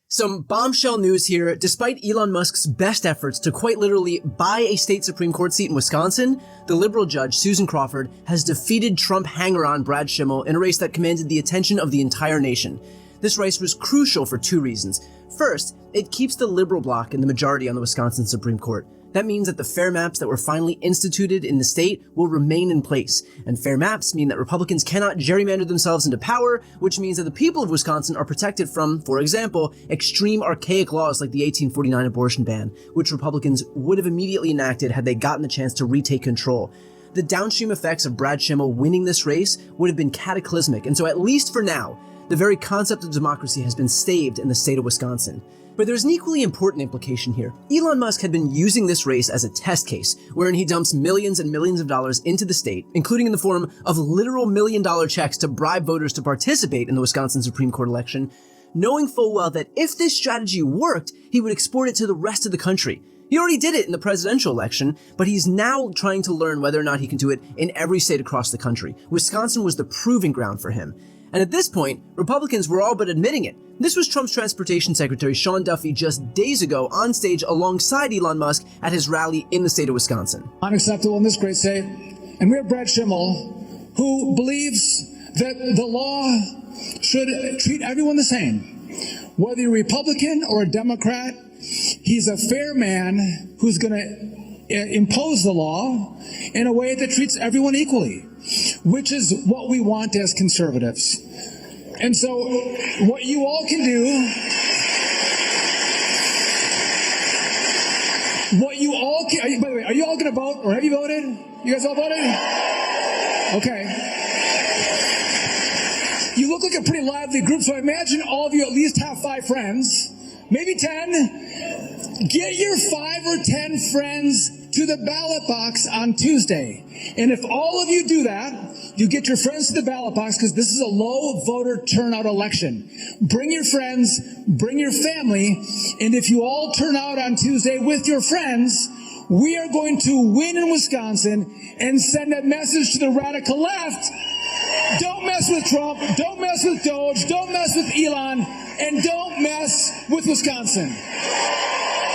Some bombshell news here. Despite Elon Musk's best efforts to quite literally buy a state Supreme Court seat in Wisconsin, the liberal judge, Susan Crawford, has defeated Trump hanger-on Brad Schimmel in a race that commanded the attention of the entire nation. This race was crucial for two reasons. First, it keeps the liberal bloc in the majority on the Wisconsin Supreme Court. That means that the fair maps that were finally instituted in the state will remain in place. And fair maps mean that Republicans cannot gerrymander themselves into power, which means that the people of Wisconsin are protected from, for example, extreme archaic laws like the 1849 abortion ban, which Republicans would have immediately enacted had they gotten the chance to retake control. The downstream effects of Brad Schimmel winning this race would have been cataclysmic, and so at least for now, the very concept of democracy has been staved in the state of Wisconsin. But there's an equally important implication here. Elon Musk had been using this race as a test case, wherein he dumps millions and millions of dollars into the state, including in the form of literal million-dollar checks to bribe voters to participate in the Wisconsin Supreme Court election, knowing full well that if this strategy worked, he would export it to the rest of the country. He already did it in the presidential election, but he's now trying to learn whether or not he can do it in every state across the country. Wisconsin was the proving ground for him. And at this point, Republicans were all but admitting it. This was Trump's transportation secretary, Sean Duffy, just days ago on stage alongside Elon Musk at his rally in the state of Wisconsin. Unacceptable in this great state. And we have Brad Schimmel, who believes that the law should treat everyone the same. Whether you're a Republican or a Democrat, he's a fair man who's going to impose the law in a way that treats everyone equally, which is what we want as conservatives. And so what you all can do, by the way, are you all going to vote, or have you voted? You guys all voted? Okay. You look like a pretty lively group, so I imagine all of you at least have 5 friends, maybe 10. Get your 5 or 10 friends to the ballot box on Tuesday. And if all of you do that, you get your friends to the ballot box, because this is a low voter turnout election. Bring your friends, bring your family, and if you all turn out on Tuesday with your friends, we are going to win in Wisconsin and send a message to the radical left. Don't mess with Trump, don't mess with Doge, don't mess with Elon, and don't mess with Wisconsin.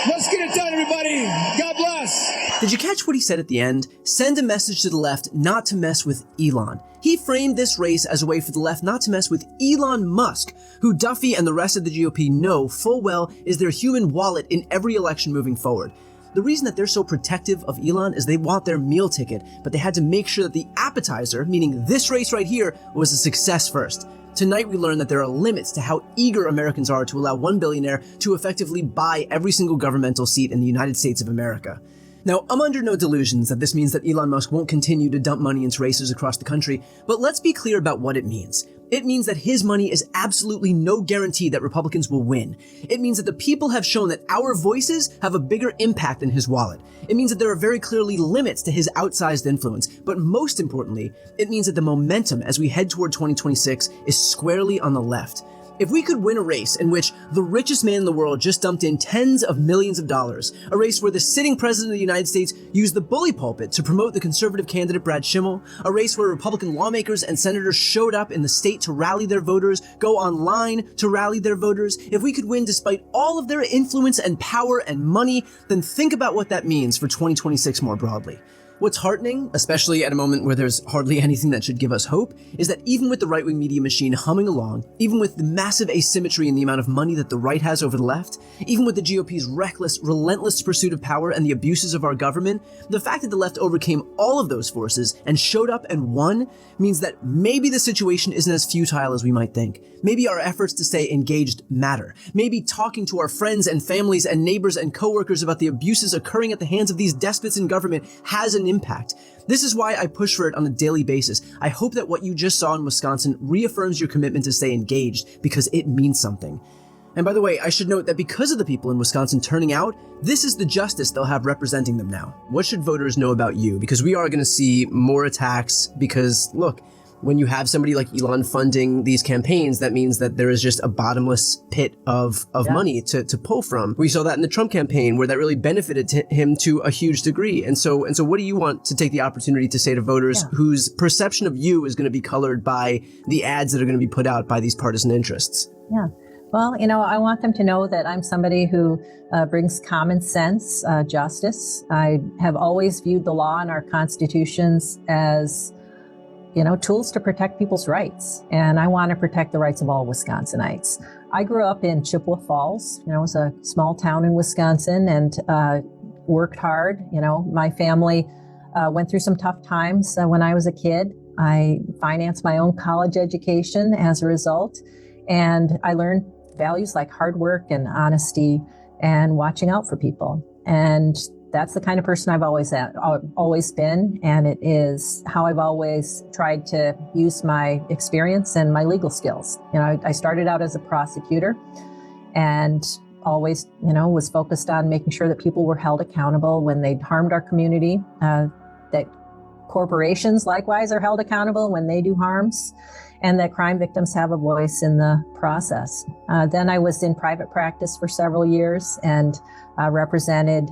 Let's get it done, everybody. God bless. Did you catch what he said at the end? Send a message to the left not to mess with Elon. He framed this race as a way for the left not to mess with Elon Musk, who Duffy and the rest of the GOP know full well is their human wallet in every election moving forward. The reason that they're so protective of Elon is they want their meal ticket, but they had to make sure that the appetizer, meaning this race right here, was a success first. Tonight we learned that there are limits to how eager Americans are to allow one billionaire to effectively buy every single governmental seat in the United States of America. Now, I'm under no delusions that this means that Elon Musk won't continue to dump money into races across the country, but let's be clear about what it means. It means that his money is absolutely no guarantee that Republicans will win. It means that the people have shown that our voices have a bigger impact than his wallet. It means that there are very clearly limits to his outsized influence. But most importantly, it means that the momentum as we head toward 2026 is squarely on the left. If we could win a race in which the richest man in the world just dumped in tens of millions of dollars, a race where the sitting president of the United States used the bully pulpit to promote the conservative candidate Brad Schimmel, a race where Republican lawmakers and senators showed up in the state to rally their voters, go online to rally their voters, if we could win despite all of their influence and power and money, then think about what that means for 2026 more broadly. What's heartening, especially at a moment where there's hardly anything that should give us hope, is that even with the right-wing media machine humming along, even with the massive asymmetry in the amount of money that the right has over the left, even with the GOP's reckless, relentless pursuit of power and the abuses of our government, the fact that the left overcame all of those forces and showed up and won means that maybe the situation isn't as futile as we might think. Maybe our efforts to stay engaged matter. Maybe talking to our friends and families and neighbors and coworkers about the abuses occurring at the hands of these despots in government has an impact. This is why I push for it on a daily basis. I hope that what you just saw in Wisconsin reaffirms your commitment to stay engaged, because it means something. And by the way, I should note that because of the people in Wisconsin turning out, this is the justice they'll have representing them now. What should voters know about you? Because we are going to see more attacks, because look, when you have somebody like Elon funding these campaigns, that means that there is just a bottomless pit of money to pull from. We saw that in the Trump campaign, where that really benefited him to a huge degree. And so what do you want to take the opportunity to say to voters whose perception of you is going to be colored by the ads that are going to be put out by these partisan interests? Yeah. Well, I want them to know that I'm somebody who brings common sense, justice. I have always viewed the law and our constitutions as, tools to protect people's rights. And I want to protect the rights of all Wisconsinites. I grew up in Chippewa Falls. It was a small town in Wisconsin, and worked hard. My family went through some tough times when I was a kid. I financed my own college education as a result. And I learned values like hard work and honesty and watching out for people. And that's the kind of person I've always been. And it is how I've always tried to use my experience and my legal skills. I started out as a prosecutor and always, was focused on making sure that people were held accountable when they'd harmed our community, that corporations likewise are held accountable when they do harms, and that crime victims have a voice in the process. Then I was in private practice for several years and represented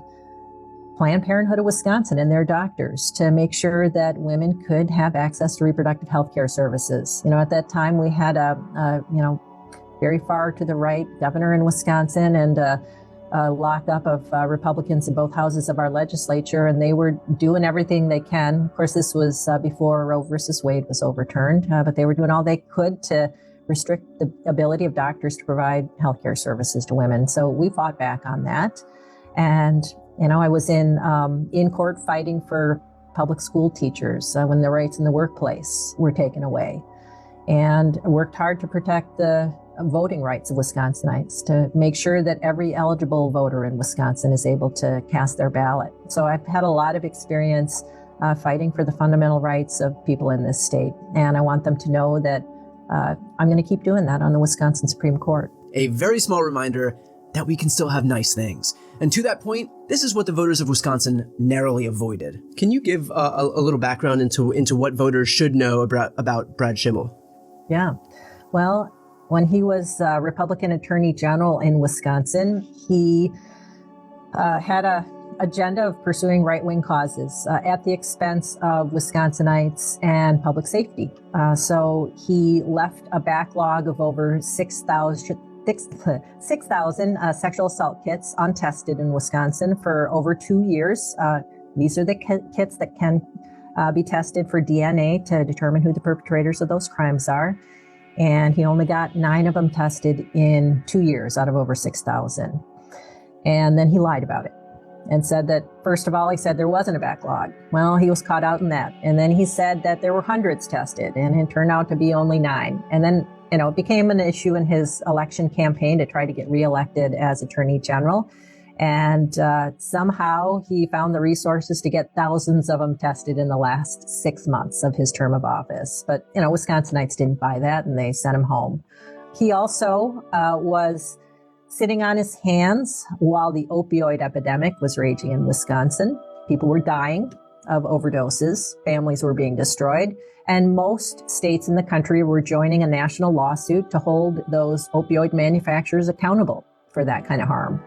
Planned Parenthood of Wisconsin and their doctors to make sure that women could have access to reproductive health care services. At that time we had a very far to the right governor in Wisconsin and a lockup of Republicans in both houses of our legislature, and they were doing everything they can. Of course, this was before Roe versus Wade was overturned, but they were doing all they could to restrict the ability of doctors to provide healthcare services to women. So we fought back on that. And, I was in court fighting for public school teachers when their rights in the workplace were taken away, and worked hard to protect the voting rights of Wisconsinites, to make sure that every eligible voter in Wisconsin is able to cast their ballot. So I've had a lot of experience fighting for the fundamental rights of people in this state. And I want them to know that I'm going to keep doing that on the Wisconsin Supreme Court. A very small reminder that we can still have nice things. And to that point, this is what the voters of Wisconsin narrowly avoided. Can you give a little background into what voters should know about Brad Schimel? Yeah. Well, when he was Republican Attorney General in Wisconsin, he had an agenda of pursuing right-wing causes at the expense of Wisconsinites and public safety. So he left a backlog of over 6,000 sexual assault kits untested in Wisconsin for over 2 years. These are the kits that can be tested for DNA to determine who the perpetrators of those crimes are. And he only got 9 of them tested in 2 years out of over 6,000. And then he lied about it and said that, first of all, he said there wasn't a backlog. Well, he was caught out in that. And then he said that there were hundreds tested, and it turned out to be only 9. And then, it became an issue in his election campaign to try to get reelected as Attorney General. And somehow he found the resources to get thousands of them tested in the last 6 months of his term of office. But, Wisconsinites didn't buy that, and they sent him home. He also was sitting on his hands while the opioid epidemic was raging in Wisconsin. People were dying of overdoses. Families were being destroyed. And most states in the country were joining a national lawsuit to hold those opioid manufacturers accountable for that kind of harm.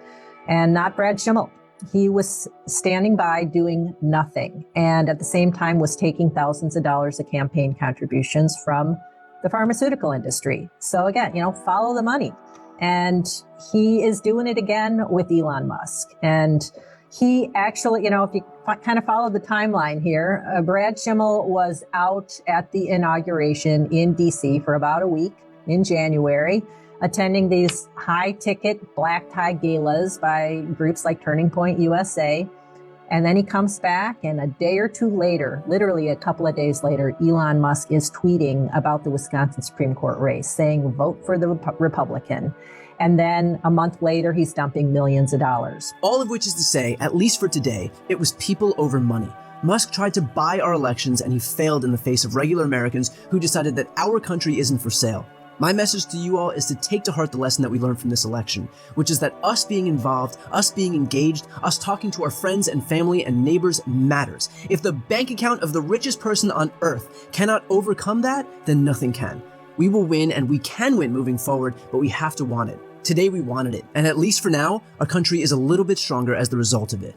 And not Brad Schimel. He was standing by doing nothing, and at the same time was taking thousands of dollars of campaign contributions from the pharmaceutical industry. So again, follow the money. And he is doing it again with Elon Musk. And he actually, if you kind of follow the timeline here, Brad Schimel was out at the inauguration in DC for about a week in January, attending these high-ticket black tie galas by groups like Turning Point USA. And then he comes back, and a day or two later, literally a couple of days later, Elon Musk is tweeting about the Wisconsin Supreme Court race, saying, vote for the Republican. And then a month later, he's dumping millions of dollars. All of which is to say, at least for today, it was people over money. Musk tried to buy our elections, and he failed in the face of regular Americans who decided that our country isn't for sale. My message to you all is to take to heart the lesson that we learned from this election, which is that us being involved, us being engaged, us talking to our friends and family and neighbors matters. If the bank account of the richest person on earth cannot overcome that, then nothing can. We will win, and we can win moving forward, but we have to want it. Today we wanted it, and at least for now, our country is a little bit stronger as the result of it.